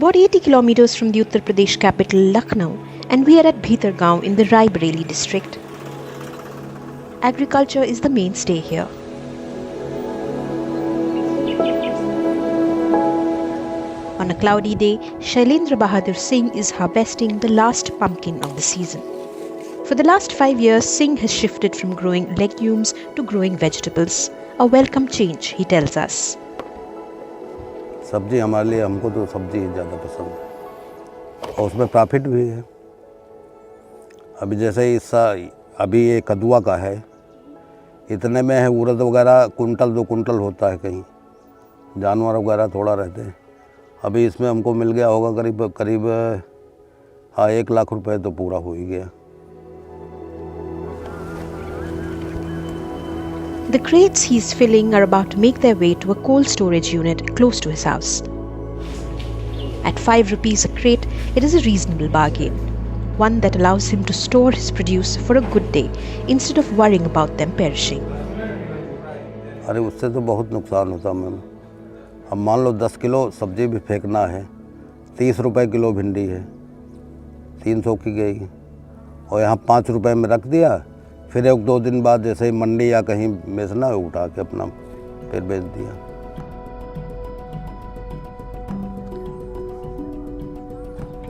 About 80 kilometers from the Uttar Pradesh capital Lucknow, and we are at Bhitargaon in the Rai Bareilly district. Agriculture is the mainstay here. On a cloudy day, Shailendra Bahadur Singh is harvesting the last pumpkin of the season. For the last 5 years, Singh has shifted from growing legumes to growing vegetables. A welcome change, he tells us. सब्जी हमारे लिए, हमको तो सब्जी ज़्यादा पसंद है और उसमें प्रॉफिट भी है। अभी जैसे अभी ये कद्दुआ का है, इतने में है उड़द वगैरह कुंटल 2 कुंटल होता है, कहीं जानवर वगैरह थोड़ा रहते हैं। अभी इसमें हमको मिल गया होगा करीब 1 लाख रुपए तो पूरा हो ही गया। The crates he's filling are about to make their way to a cold storage unit close to his house. At 5 rupees a crate, it is a reasonable bargain, one that allows him to store his produce for a good day instead of worrying about them perishing. अरे उससे तो बहुत नुकसान होता ma'am. अब मान लो 10 kilo सब्जी भी फेंकना है, 30 रुपए किलो भिंडी है, 300 की गई और यहाँ 5 रुपए में रख दिया, फिर 1-2 दिन बाद जैसे ही मंडी या कहीं बेचना है उठा के अपना फिर बेच दिया।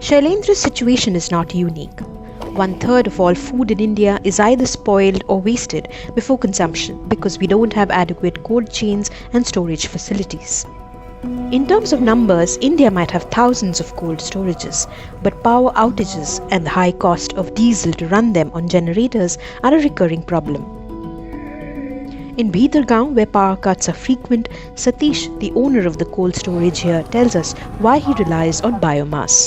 Shailendra's situation is not unique. 1/3 of all food in India is either spoiled or wasted before consumption because we don't have adequate cold chains and storage facilities. In terms of numbers, India might have thousands of cold storages, but power outages and the high cost of diesel to run them on generators are a recurring problem. In Bhitargaon, where power cuts are frequent, Satish, the owner of the cold storage here, tells us why he relies on biomass.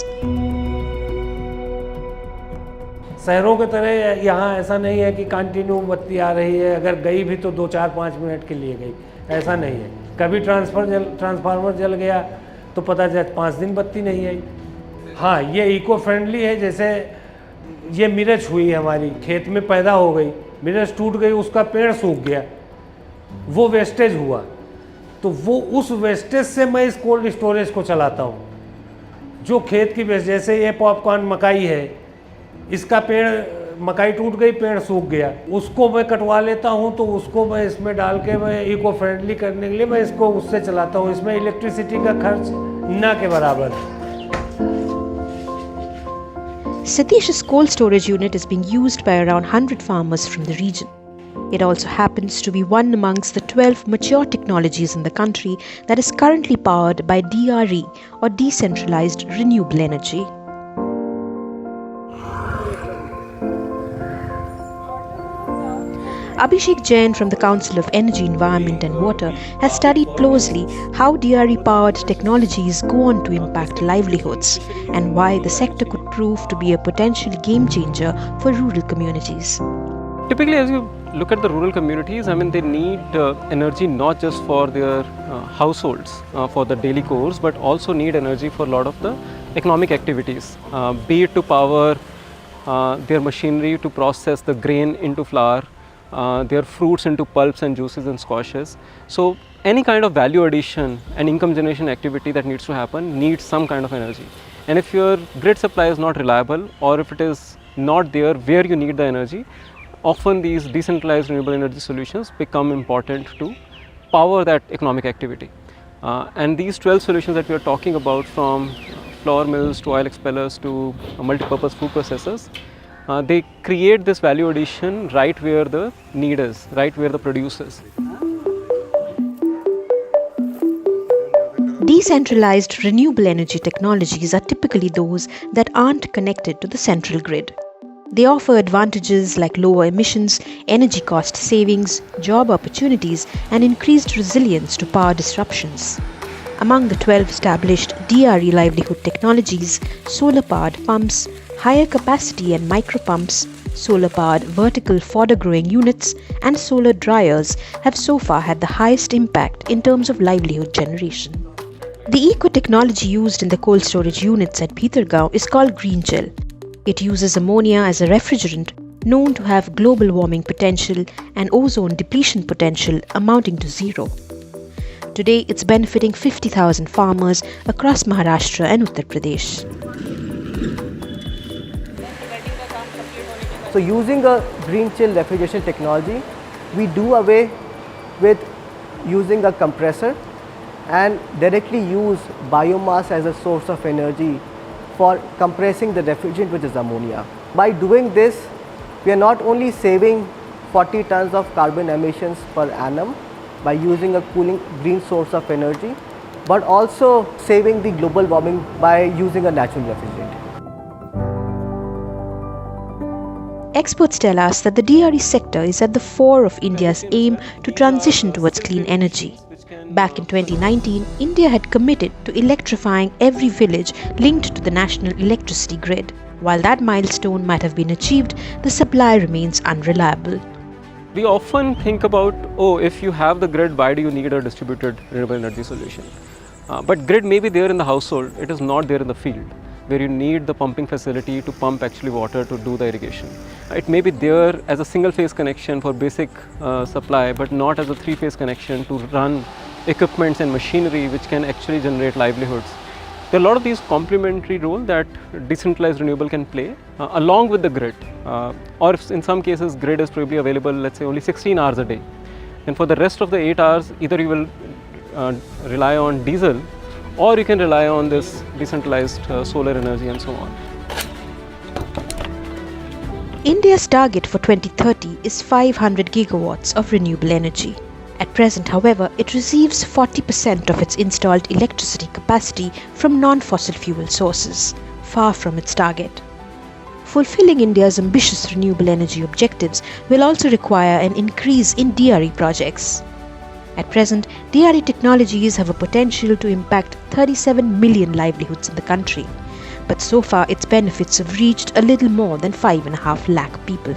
शहरों की तरह यहाँ ऐसा नहीं है कि continue बत्ती आ रही है, अगर गई भी तो 2-4-5 मिनट के लिए गई, ऐसा नहीं है। कभी ट्रांसफार्मर जल गया तो पता चला 5 दिन बत्ती नहीं आई। हाँ, ये इको फ्रेंडली है। जैसे ये मिर्च हुई हमारी खेत में पैदा हो गई, मिर्च टूट गई, उसका पेड़ सूख गया, वो वेस्टेज हुआ, तो वो उस वेस्टेज से मैं इस कोल्ड स्टोरेज को चलाता हूँ। जो खेत की वेस्ट, जैसे ये पॉपकॉर्न मकाई है, इसका पेड़, मकाई टूट गई, पेड़ सूख गया, उसको मैं कटवा लेता हूँ, तो उसको मैं इसमें डाल के मैं इको फ्रेंडली करने के लिए मैं इसको उससे चलाता हूँ। इसमें इलेक्ट्रिसिटी का खर्च ना के बराबर है। Satish's cold storage unit is being used by around 100 farmers from the region. It also happens to be one amongst the 12 mature technologies in the country that is currently powered by DRE or Decentralized Renewable Energy. Abhishek Jain from the Council of Energy, Environment and Water has studied closely how DRE-powered technologies go on to impact livelihoods and why the sector could prove to be a potential game changer for rural communities. Typically, as you look at the rural communities, I mean, they need energy not just for their households, for the daily chores, but also need energy for a lot of the economic activities, be it to power their machinery to process the grain into flour, their fruits into pulps and juices and squashes. So any kind of value addition and income generation activity that needs to happen needs some kind of energy. And if your grid supply is not reliable, or if it is not there where you need the energy, often these decentralized renewable energy solutions become important to power that economic activity. And these 12 solutions that we are talking about, from flour mills to oil expellers to multi-purpose food processors, they create this value addition right where the need is, right where the produce is. Decentralized renewable energy technologies are typically those that aren't connected to the central grid. They offer advantages like lower emissions, energy cost savings, job opportunities, and increased resilience to power disruptions. Among the 12 established DRE livelihood technologies, solar-powered pumps, higher capacity and micro pumps, solar-powered vertical fodder growing units, and solar dryers have so far had the highest impact in terms of livelihood generation. The eco-technology used in the cold storage units at Bhitargaon is called Green Gel. It uses ammonia as a refrigerant, known to have global warming potential and ozone depletion potential amounting to 0. Today, it's benefiting 50,000 farmers across Maharashtra and Uttar Pradesh. So using a green chill refrigeration technology, we do away with using a compressor and directly use biomass as a source of energy for compressing the refrigerant, which is ammonia. By doing this, we are not only saving 40 tons of carbon emissions per annum by using a cooling green source of energy, but also saving the global warming by using a natural refrigerant. Experts tell us that the DRE sector is at the fore of India's aim to transition towards clean energy. Back in 2019, India had committed to electrifying every village linked to the national electricity grid. While that milestone might have been achieved, the supply remains unreliable. We often think about, oh, if you have the grid, why do you need a distributed renewable energy solution? But grid may be there in the household, it is not there in the field, where you need the pumping facility to pump actually water to do the irrigation. It may be there as a single phase connection for basic supply, but not as a three-phase connection to run equipments and machinery which can actually generate livelihoods. There are a lot of these complementary roles that decentralized renewable can play along with the grid. Or if in some cases grid is probably available, let's say only 16 hours a day. And for the rest of the 8 hours, either you will rely on diesel, or you can rely on this decentralized solar energy and so on. India's target for 2030 is 500 gigawatts of renewable energy. At present, however, it receives 40% of its installed electricity capacity from non-fossil fuel sources, far from its target. Fulfilling India's ambitious renewable energy objectives will also require an increase in DRE projects. At present, DRE technologies have a potential to impact 37 million livelihoods in the country, but so far its benefits have reached a little more than 5.5 lakh people.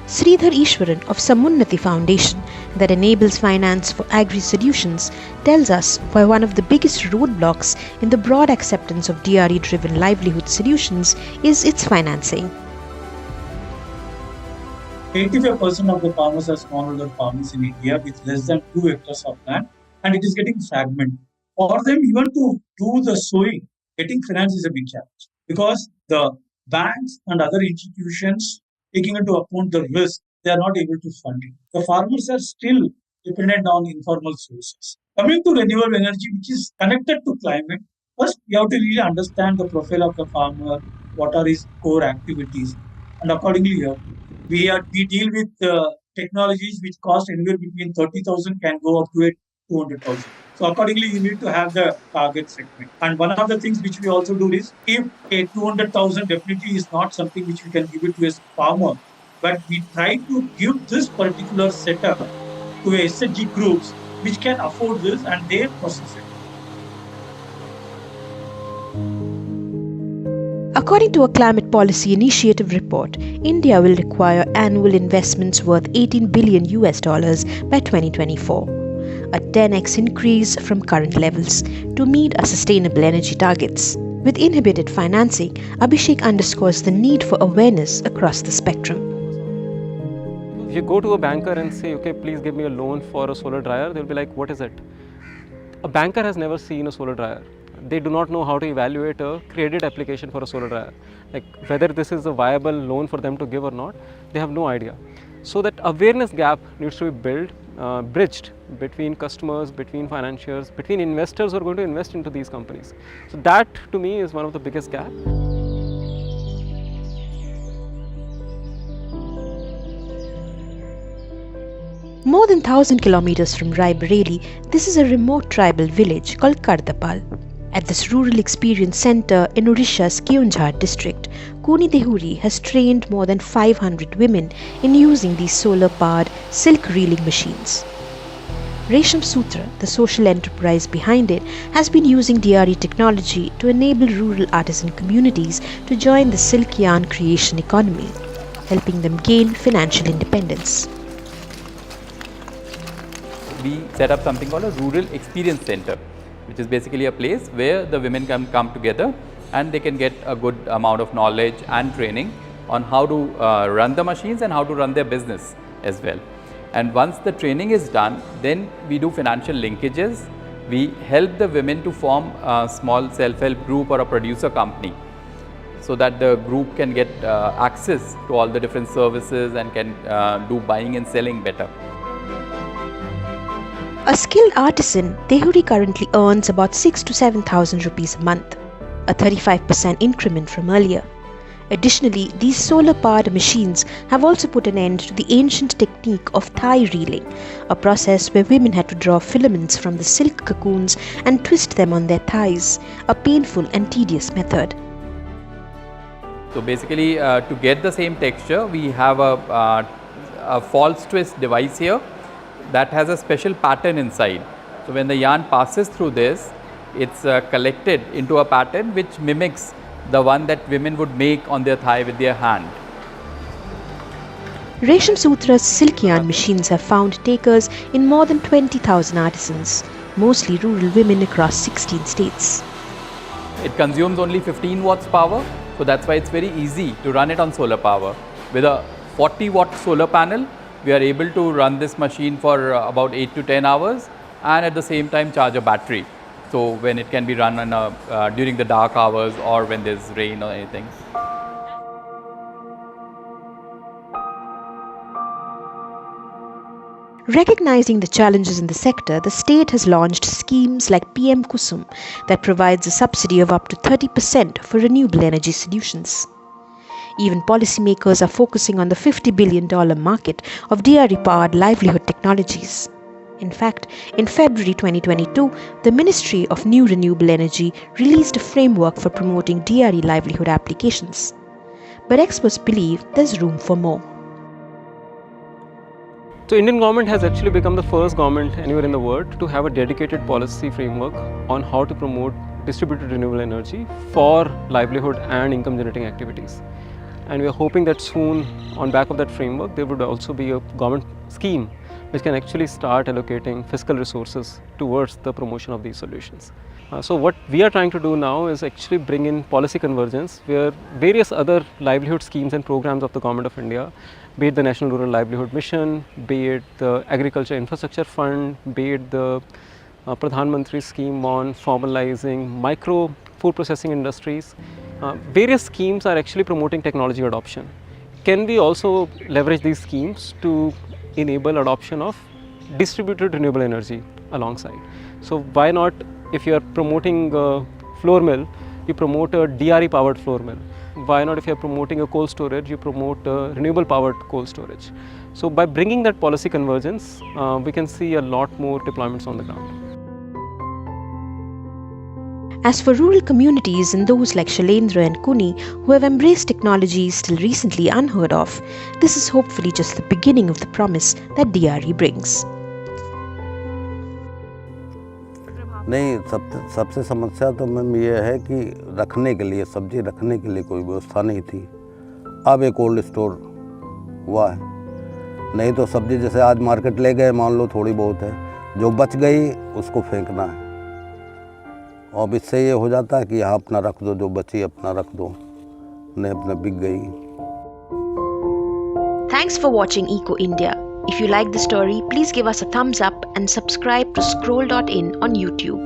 Sridhar Ishwaran of Samunnati Foundation, that enables finance for agri-solutions, tells us why one of the biggest roadblocks in the broad acceptance of DRE-driven livelihood solutions is its financing. 85% of the farmers are smallholder farmers in India with less than 2 hectares of land, and it is getting fragmented. For them, even to do the sowing, getting finance is a big challenge because the banks and other institutions, taking into account the risk, they are not able to fund it. The farmers are still dependent on informal sources. Coming to renewable energy, which is connected to climate, first we have to really understand the profile of the farmer, what are his core activities, and accordingly we deal with technologies which cost anywhere between 30,000 can go up to 200,000. So accordingly, you need to have the target segment. And one of the things which we also do is, if a 200,000 definitely is not something which we can give it to a farmer, but we try to give this particular setup to SHG groups which can afford this and they process it. According to a climate policy initiative report, India will require annual investments worth $18 billion by 2024, a 10x increase from current levels, to meet our sustainable energy targets. With inhibited financing, Abhishek underscores the need for awareness across the spectrum. If you go to a banker and say, okay, please give me a loan for a solar dryer, they'll be like, what is it? A banker has never seen a solar dryer. They do not know how to evaluate a credit application for a solar dryer. Like whether this is a viable loan for them to give or not, they have no idea. So that awareness gap needs to be bridged between customers, between financiers, between investors who are going to invest into these companies. So that to me is one of the biggest gaps. More than 1,000 kilometers from Raebareli, this is a remote tribal village called Kardapal. At this rural experience center in Odisha's Keonjhar district, Kuni Dehuri has trained more than 500 women in using these solar-powered silk reeling machines. Resham Sutra, the social enterprise behind it, has been using DRE technology to enable rural artisan communities to join the silk yarn creation economy, helping them gain financial independence. We set up something called a Rural Experience Center, which is basically a place where the women can come together and they can get a good amount of knowledge and training on how to run the machines and how to run their business as well. And once the training is done, then we do financial linkages we help the women to form a small self-help group or a producer company, so that the group can get access to all the different services and can do buying and selling better. A skilled artisan, Tehuri currently earns about 6,000 to 7,000 rupees a month, a 35% increment from earlier. Additionally, these solar-powered machines have also put an end to the ancient technique of thigh reeling, a process where women had to draw filaments from the silk cocoons and twist them on their thighs, a painful and tedious method. So basically, to get the same texture, we have a false twist device here that has a special pattern inside. So when the yarn passes through this, it's collected into a pattern which mimics the one that women would make on their thigh with their hand. Resham Sutra's silk yarn machines have found takers in more than 20,000 artisans, mostly rural women across 16 states. It consumes only 15 watts power, so that's why it's very easy to run it on solar power. With a 40 watt solar panel, we are able to run this machine for about 8 to 10 hours and at the same time charge a battery. So when it can be run on during the dark hours or when there's rain or anything. Recognizing the challenges in the sector, the state has launched schemes like PM Kusum that provides a subsidy of up to 30% for renewable energy solutions. Even policymakers are focusing on the $50 billion market of DRE-powered livelihood technologies. In fact, in February 2022, the Ministry of New Renewable Energy released a framework for promoting DRE livelihood applications. But experts believe there's room for more. So Indian government has actually become the first government anywhere in the world to have a dedicated policy framework on how to promote distributed renewable energy for livelihood and income generating activities. And we are hoping that soon, on back of that framework, there would also be a government scheme which can actually start allocating fiscal resources towards the promotion of these solutions. So what we are trying to do now is actually bring in policy convergence where various other livelihood schemes and programs of the Government of India, be it the National Rural Livelihood Mission, be it the Agriculture Infrastructure Fund, be it the Pradhan Mantri scheme on formalizing micro food processing industries, various schemes are actually promoting technology adoption. Can we also leverage these schemes to enable adoption of distributed renewable energy alongside? So why not, if you are promoting a flour mill, you promote a DRE powered flour mill. Why not, if you are promoting a cold storage, you promote a renewable powered cold storage. So by bringing that policy convergence, we can see a lot more deployments on the ground. As for rural communities and those like Shailendra and Kuni who have embraced technologies still recently unheard of, this is hopefully just the beginning of the promise that DRE brings. नहीं, सबसे समस्या तो ma'am ये है कि रखने के लिए, सब्जी रखने के लिए कोई व्यवस्था नहीं थी। अब एक कोल्ड स्टोर हुआ है, नहीं तो सब्जी जैसे आज मार्केट ले गए, मान लो थोड़ी बहुत है, जो बच गई उसको फेंकना है। और इससे ये हो जाता है कि यहाँ अपना रख दो, जो बची अपना रख दो, नहीं अपना बिक गई। Thanks for watching Eco India. If you like the story, please give us a thumbs up and subscribe to Scroll.in on YouTube.